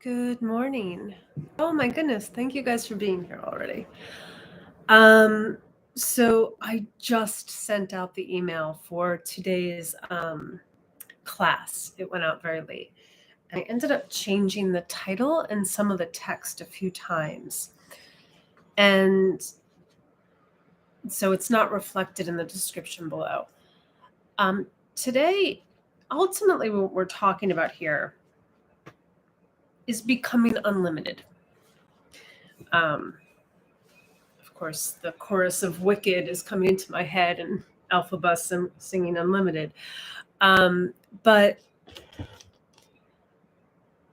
Good morning. Oh my goodness, thank you guys for being here already. So I just sent out the email for today's class. It went out very late. And I ended up changing the title and some of the text a few times. And so it's not reflected in the description below. Today, ultimately what we're talking about here is becoming unlimited. Of course, the chorus of Wicked is coming into my head and Alpha Bus singing Unlimited. But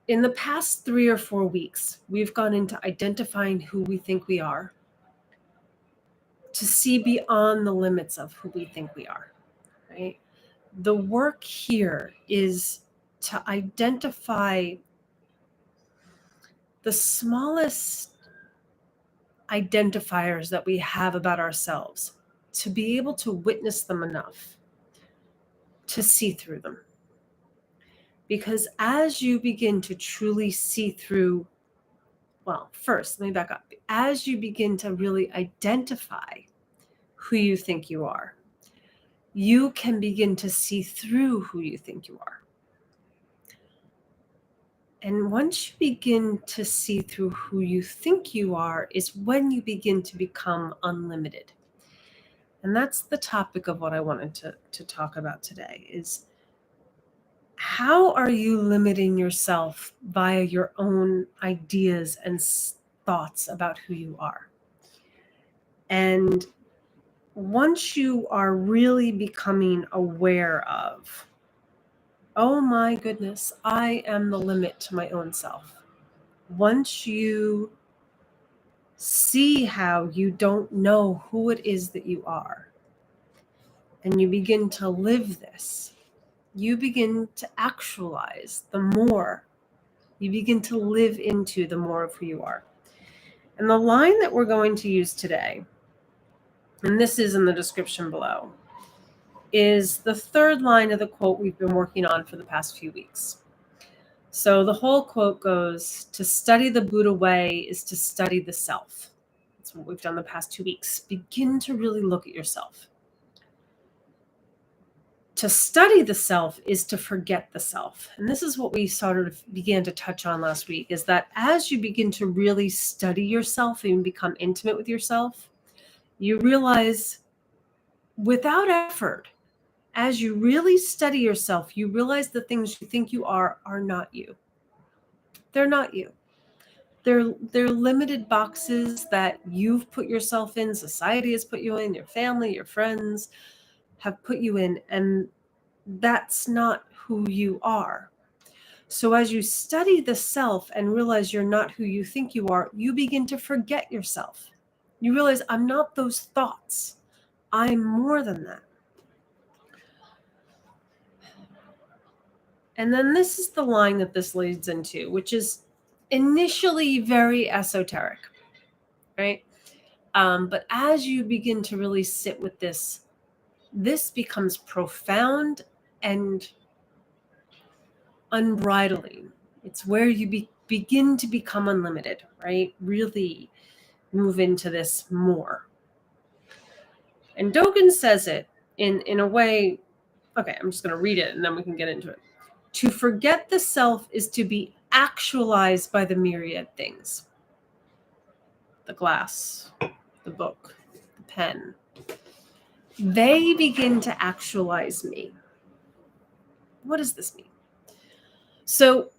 in the past 3 or 4 weeks, we've gone into identifying who we think we are, to see beyond the limits of who we think we are, right? The work here is to identify the smallest identifiers that we have about ourselves, to be able to witness them enough to see through them. Because as you begin to truly see through, well, first, let me back up. As you begin to really identify who you think you are, you can begin to see through who you think you are. And once you begin to see through who you think you are is when you begin to become unlimited. And that's the topic of what I wanted to talk about today is, how are you limiting yourself via your own ideas and thoughts about who you are? And once you are really becoming aware of, oh my goodness, I am the limit to my own self. Once you see how you don't know who it is that you are, and you begin to live this, you begin to actualize the more. You begin to live into the more of who you are. And the line that we're going to use today, and this is in the description below, is the third line of the quote we've been working on for the past few weeks. So the whole quote goes, to study the Buddha way is to study the self. That's what we've done the past 2 weeks. Begin to really look at yourself. To study the self is to forget the self. And this is what we sort of began to touch on last week, is that as you begin to really study yourself and become intimate with yourself, you realize without effort, as you really study yourself, you realize the things you think you are not you. They're not you. They're limited boxes that you've put yourself in, society has put you in, your family, your friends have put you in, and that's not who you are. So as you study the self and realize you're not who you think you are, you begin to forget yourself. You realize, I'm not those thoughts. I'm more than that. And then this is the line that this leads into, which is initially very esoteric, right? But as you begin to really sit with this becomes profound and unbridling. It's where you begin to become unlimited, right? Really move into this more. And Dogen says it in a way, okay, I'm just going to read it and then we can get into it. To forget the self is to be actualized by the myriad things. The glass, the book, the pen. They begin to actualize me. What does this mean? So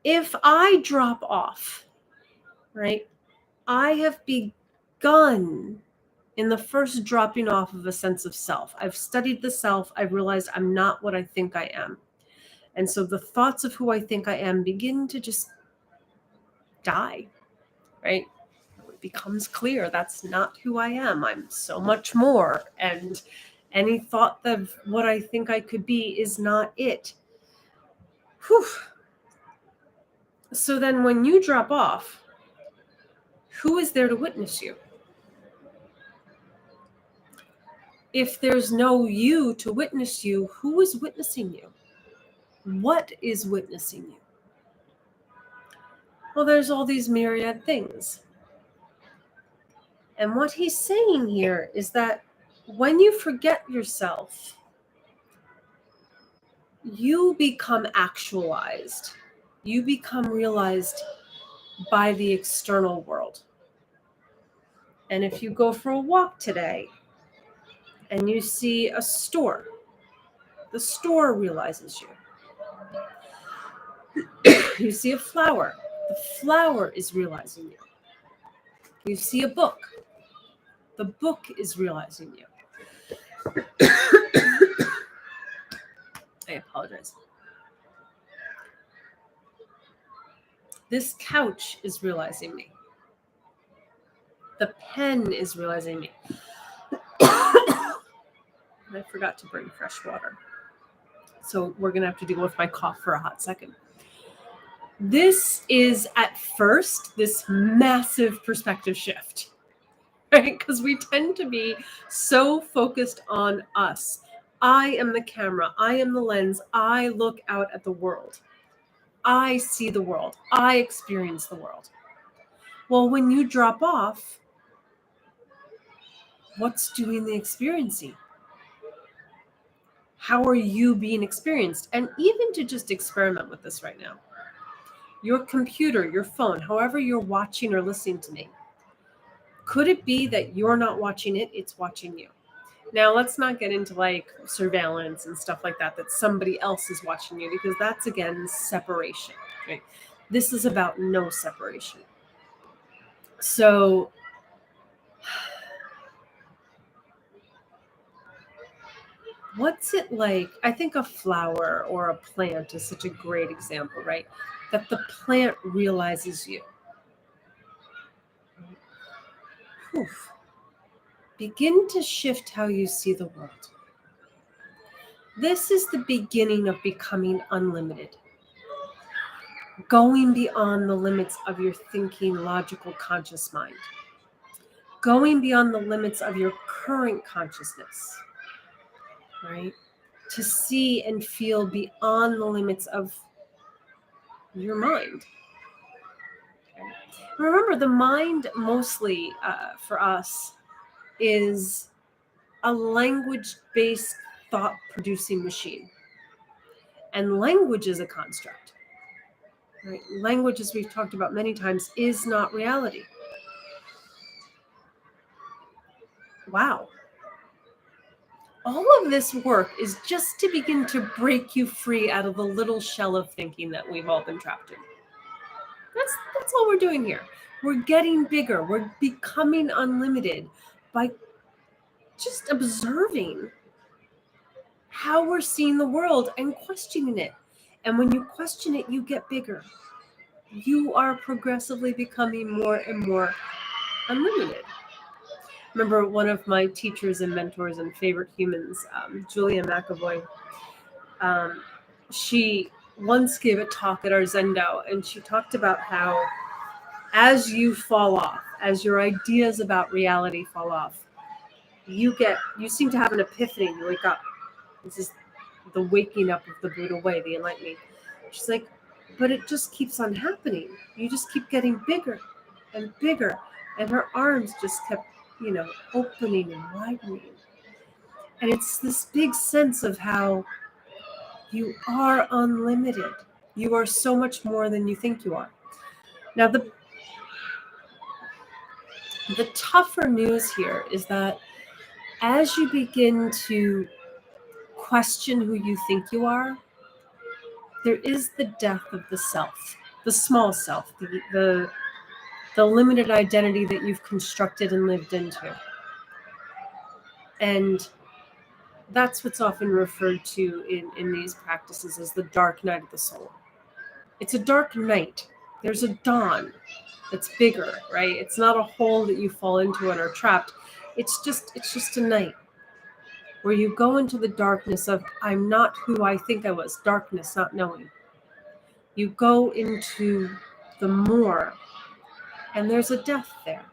if I drop off, right, I have begun in the first dropping off of a sense of self. I've studied the self. I've realized I'm not what I think I am. And so the thoughts of who I think I am begin to just die, right? It becomes clear that's not who I am. I'm so much more. And any thought of what I think I could be is not it. Whew. So then when you drop off, who is there to witness you? If there's no you to witness you, who is witnessing you? What is witnessing you? Well, there's all these myriad things. And what he's saying here is that when you forget yourself, you become actualized. You become realized by the external world. And if you go for a walk today and you see a store, the store realizes you. You see a flower, the flower is realizing you. You see a book, the book is realizing you. I apologize. This couch is realizing me. The pen is realizing me. I forgot to bring fresh water. So we're going to have to deal with my cough for a hot second. This is at first this massive perspective shift, right? Because we tend to be so focused on us. I am the camera. I am the lens. I look out at the world. I see the world. I experience the world. Well, when you drop off, what's doing the experiencing? How are you being experienced? And even to just experiment with this right now. Your computer, your phone, however you're watching or listening to me, could it be that you're not watching it, it's watching you? Now, let's not get into like surveillance and stuff like that somebody else is watching you, because that's, again, separation, right? This is about no separation. So what's it like? I think a flower or a plant is such a great example, right? That the plant realizes you. Oof. Begin to shift how you see the world. This is the beginning of becoming unlimited. Going beyond the limits of your thinking, logical, conscious mind. Going beyond the limits of your current consciousness, right? To see and feel beyond the limits of your mind. Okay. Remember, the mind mostly for us is a language-based thought-producing machine. And language is a construct. Right? Language, as we've talked about many times, is not reality. Wow. All of this work is just to begin to break you free out of the little shell of thinking that we've all been trapped in. That's all we're doing here. We're getting bigger. We're becoming unlimited by just observing how we're seeing the world and questioning it. And when you question it, you get bigger. You are progressively becoming more and more unlimited. Remember, one of my teachers and mentors and favorite humans, Julia McAvoy, she once gave a talk at our Zendo, and she talked about how as you fall off, as your ideas about reality fall off, you seem to have an epiphany. You wake up. This is the waking up of the Buddha way, the enlightening. She's like, but it just keeps on happening. You just keep getting bigger and bigger. And her arms just kept, opening and widening. And it's this big sense of how you are unlimited. You are so much more than you think you are. Now, the tougher news here is that as you begin to question who you think you are, there is the death of the self, the small self, the limited identity that you've constructed and lived into. And that's what's often referred to in these practices as the dark night of the soul. It's a dark night. There's a dawn that's bigger, right? It's not a hole that you fall into and are trapped. It's just a night where you go into the darkness of, I'm not who I think I was, darkness, not knowing. You go into the more, and there's a death there.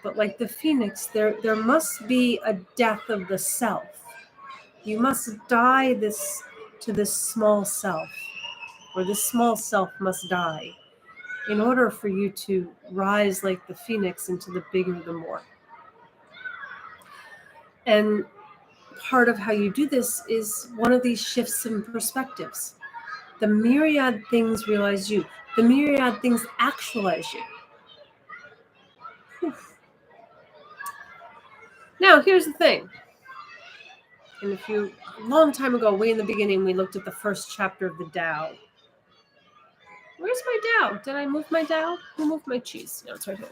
But like the phoenix, there must be a death of the self. You must die to this small self, or this small self must die in order for you to rise like the phoenix into the bigger, the more. And part of how you do this is one of these shifts in perspectives. The myriad things realize you. The myriad things actualize you. Whew. Now, here's the thing. And if you, a long time ago, way in the beginning, we looked at the first chapter of the Tao. Where's my Tao? Did I move my Tao? Who moved my cheese? No, it's right here.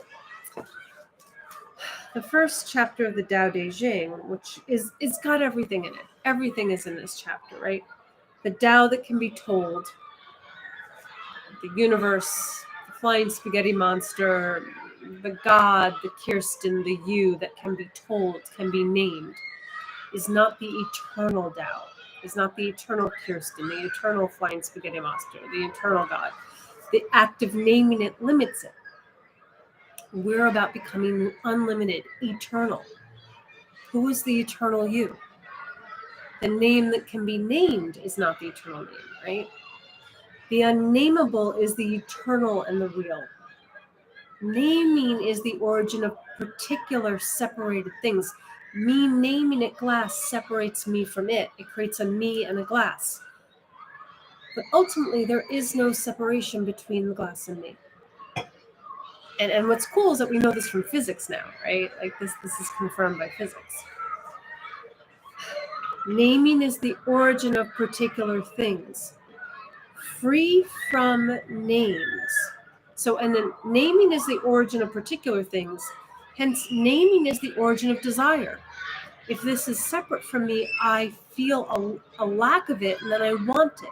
The first chapter of the Tao Te Ching, which it's got everything in it. Everything is in this chapter, right? The Tao that can be told, the universe, the flying spaghetti monster, the God, the Kirsten, the you that can be told, can be named, is not the eternal Tao, is not the eternal Kirsten, the eternal flying spaghetti monster, the eternal God. The act of naming it limits it. We're about becoming unlimited, eternal. Who is the eternal you? The name that can be named is not the eternal name, right? The unnameable is the eternal and the real. Naming is the origin of particular separated things. Me naming it glass separates me from it. It creates a me and a glass. But ultimately, there is no separation between the glass and me. And what's cool is that we know this from physics now, right? Like this is confirmed by physics. Naming is the origin of particular things. Free from names. So, and then naming is the origin of particular things. Hence, naming is the origin of desire. If this is separate from me, I feel a lack of it and then I want it.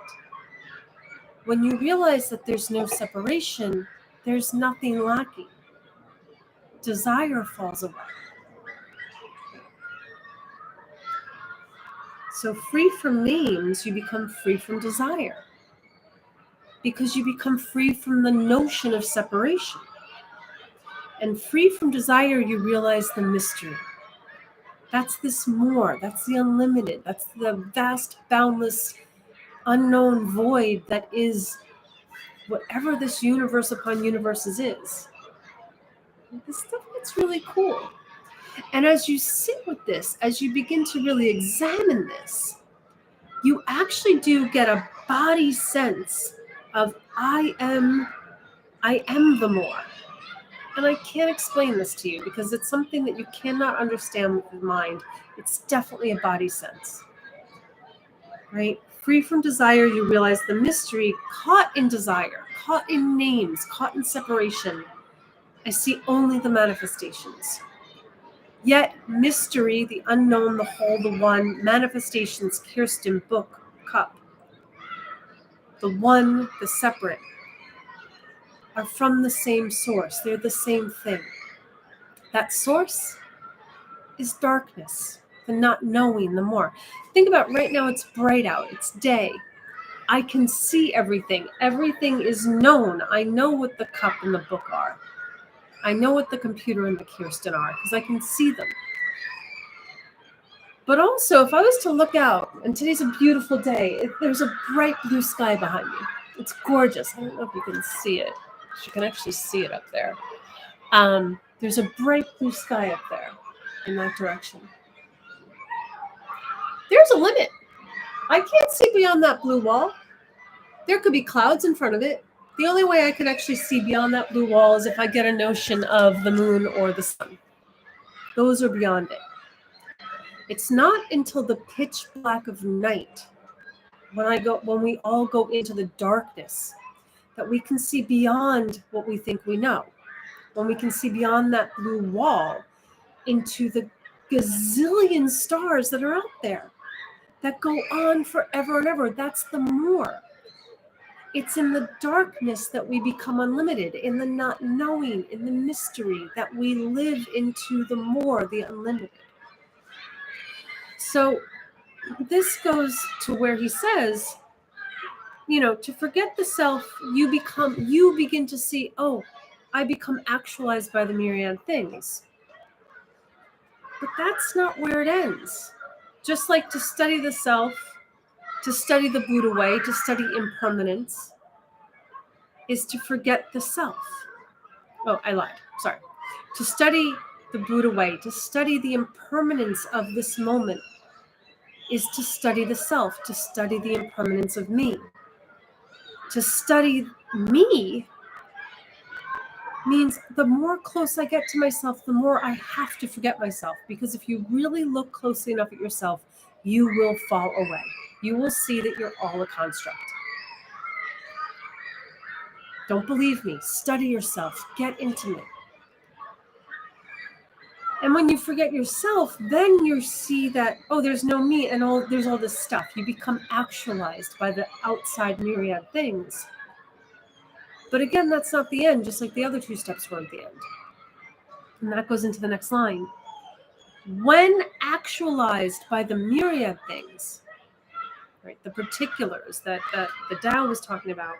When you realize that there's no separation, there's nothing lacking. Desire falls away. So free from names, you become free from desire. Because you become free from the notion of separation. And free from desire, you realize the mystery. That's this more, that's the unlimited, that's the vast, boundless, unknown void that is whatever this universe upon universes is. This stuff gets really cool. And as you sit with this, as you begin to really examine this, you actually do get a body sense of I am the more. And I can't explain this to you because it's something that you cannot understand with the mind. It's definitely a body sense, right? Free from desire, you realize the mystery. Caught in desire, caught in names, caught in separation, I see only the manifestations. Yet mystery, the unknown, the whole, the one, manifestations, Kirsten, book, cup, the one, the separate, are from the same source. They're the same thing. That source is darkness, the not knowing, the more. Think about right now, it's bright out, it's day. I can see everything. Everything is known. I know what the cup and the book are. I know what the computer and the Kirsten are because I can see them. But also, if I was to look out, and today's a beautiful day, there's a bright blue sky behind me. It's gorgeous. I don't know if you can see it. You can actually see it up there. There's a bright blue sky up there in that direction. There's a limit. I can't see beyond that blue wall. There could be clouds in front of it. The only way I could actually see beyond that blue wall is if I get a notion of the moon or the sun. Those are beyond it. It's not until the pitch black of night, when we all go into the darkness, that we can see beyond what we think we know. When we can see beyond that blue wall into the gazillion stars that are out there that go on forever and ever. That's the more. It's in the darkness that we become unlimited, in the not knowing, in the mystery that we live into the more, the unlimited. So this goes to where he says, to forget the self, you begin to see, oh, I become actualized by the myriad things. But that's not where it ends. Just like to study the self, to study the Buddha way, to study impermanence, is to forget the self. Oh, I lied. Sorry. To study the Buddha way, to study the impermanence of this moment, is to study the self, to study the impermanence of me. To study me means the more close I get to myself, the more I have to forget myself. Because if you really look closely enough at yourself, you will fall away. You will see that you're all a construct. Don't believe me. Study yourself. Get intimate. And when you forget yourself, then you see that, oh, there's no me and there's all this stuff. You become actualized by the outside myriad things. But again, that's not the end, just like the other two steps weren't the end. And that goes into the next line. When actualized by the myriad things, right, the particulars that the Tao was talking about,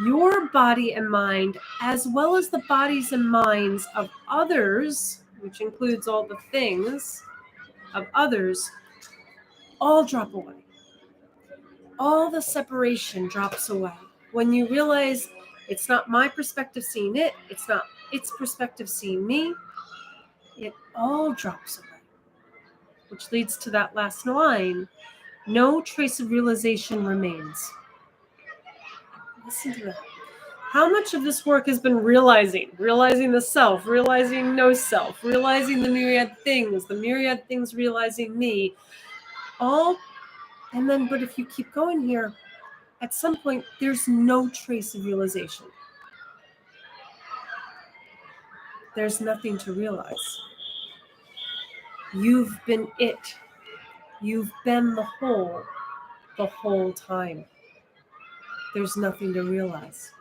your body and mind, as well as the bodies and minds of others, which includes all the things of others, all drop away. All the separation drops away. When you realize it's not my perspective seeing it, it's not its perspective seeing me, it all drops away. Which leads to that last line, no trace of realization remains. Listen to that. How much of this work has been realizing the self, realizing no self, realizing the myriad things realizing me, all, and then, but if you keep going here, at some point, there's no trace of realization. There's nothing to realize. You've been it. You've been the whole time. There's nothing to realize.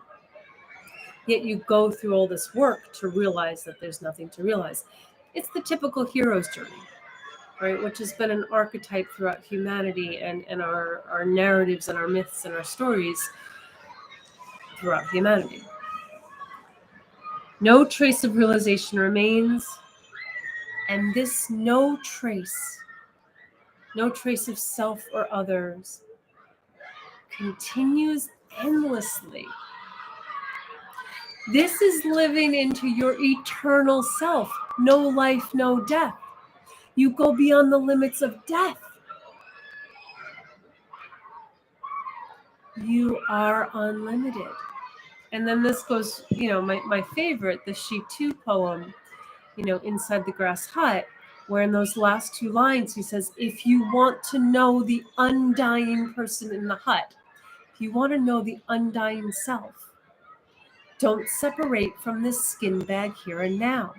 Yet you go through all this work to realize that there's nothing to realize. It's the typical hero's journey, right? Which has been an archetype throughout humanity and our narratives and our myths and our stories throughout humanity. No trace of realization remains, and this no trace of self or others, continues endlessly. This is living into your eternal self. No life, no death. You go beyond the limits of death. You are unlimited. And then this goes, my favorite, the She Too poem, Inside the Grass Hut, where in those last two lines, he says, if you want to know the undying person in the hut, if you want to know the undying self, don't separate from this skin bag here and now.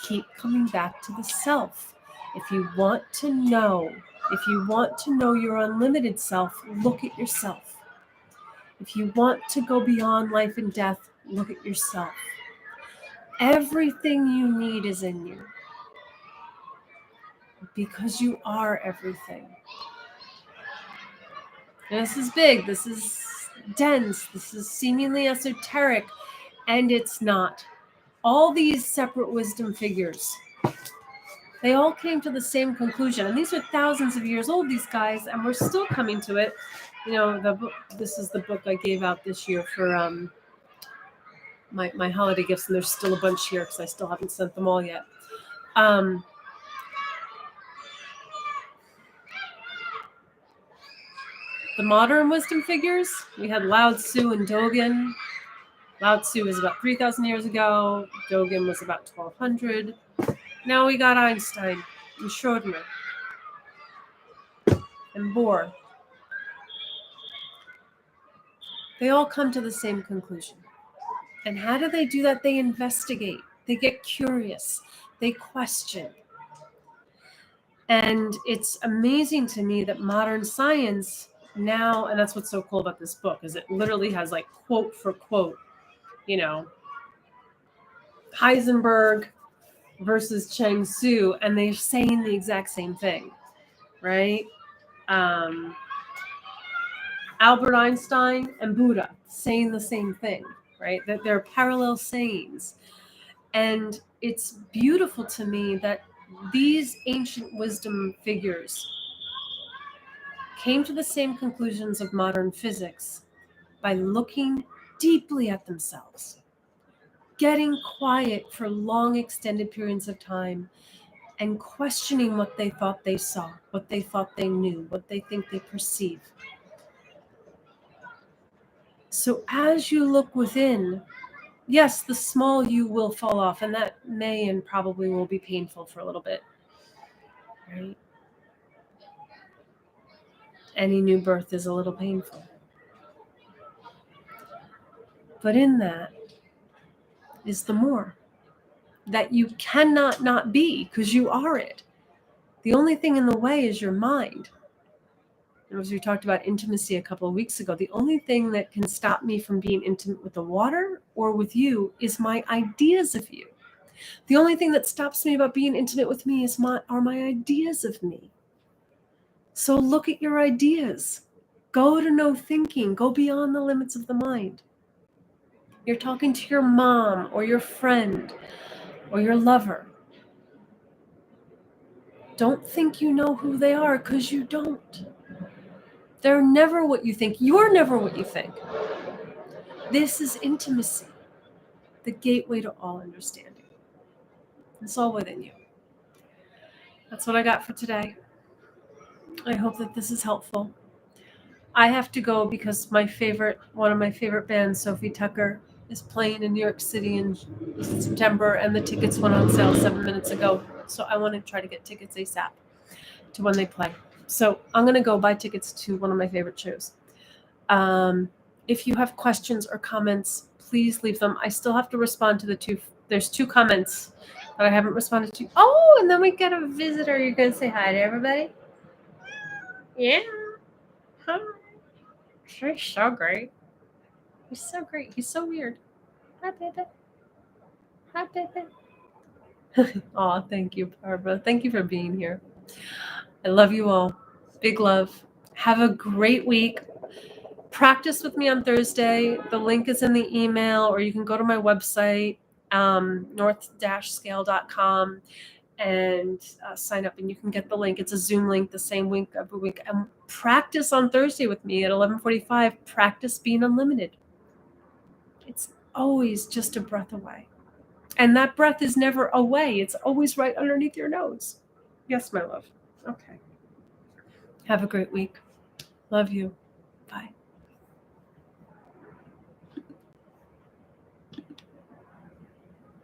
Keep coming back to the self. If you want to know your unlimited self, look at yourself. If you want to go beyond life and death, look at yourself. Everything you need is in you. Because you are everything. And this is big. This is dense. This is seemingly esoteric. And it's not. All these separate wisdom figures, they all came to the same conclusion. And these are thousands of years old, these guys, and we're still coming to it. The book. This is the book I gave out this year for my holiday gifts, and there's still a bunch here because I still haven't sent them all yet. The modern wisdom figures, we had Lao Tzu and Dogen. Lao Tzu was about 3,000 years ago. Dogen was about 1,200. Now we got Einstein and Schrödinger and Bohr. They all come to the same conclusion. And how do they do that? They investigate. They get curious. They question. And it's amazing to me that modern science now, and that's what's so cool about this book, is it literally has like quote for quote, Heisenberg versus Chang Tzu, and they're saying the exact same thing, right? Albert Einstein and Buddha saying the same thing, right? That they're parallel sayings. And it's beautiful to me that these ancient wisdom figures came to the same conclusions of modern physics by looking deeply at themselves, getting quiet for long extended periods of time, and questioning what they thought they saw, what they thought they knew, what they think they perceive. So as you look within, yes, the small you will fall off, and that may and probably will be painful for a little bit, right? Any new birth is a little painful. But in that is the more that you cannot not be, because you are it. The only thing in the way is your mind. And as we talked about intimacy a couple of weeks ago, the only thing that can stop me from being intimate with the water or with you is my ideas of you. The only thing that stops me about being intimate with me are my ideas of me. So look at your ideas. Go to no thinking. Go beyond the limits of the mind. You're talking to your mom or your friend or your lover. Don't think you know who they are, because you don't. They're never what you think. You're never what you think. This is intimacy, the gateway to all understanding. It's all within you. That's what I got for today. I hope that this is helpful. I have to go because one of my favorite bands, Sophie Tucker, is playing in New York City in September, and the tickets went on sale 7 minutes ago. So I want to try to get tickets ASAP to when they play. So I'm going to go buy tickets to one of my favorite shows. If you have questions or comments, please leave them. I still have to respond to there's 2 comments that I haven't responded to. Oh, and then we get a visitor. You're going to say hi to everybody? Yeah. Hi. She's so great. He's so great. He's so weird. Hi, baby. Hi, baby. Aw, thank you, Barbara. Thank you for being here. I love you all. Big love. Have a great week. Practice with me on Thursday. The link is in the email, or you can go to my website, north-scale.com, and sign up, and you can get the link. It's a Zoom link, the same link every week. And practice on Thursday with me at 11:45. Practice being unlimited. It's always just a breath away. And that breath is never away. It's always right underneath your nose. Yes, my love. Okay. Have a great week. Love you. Bye.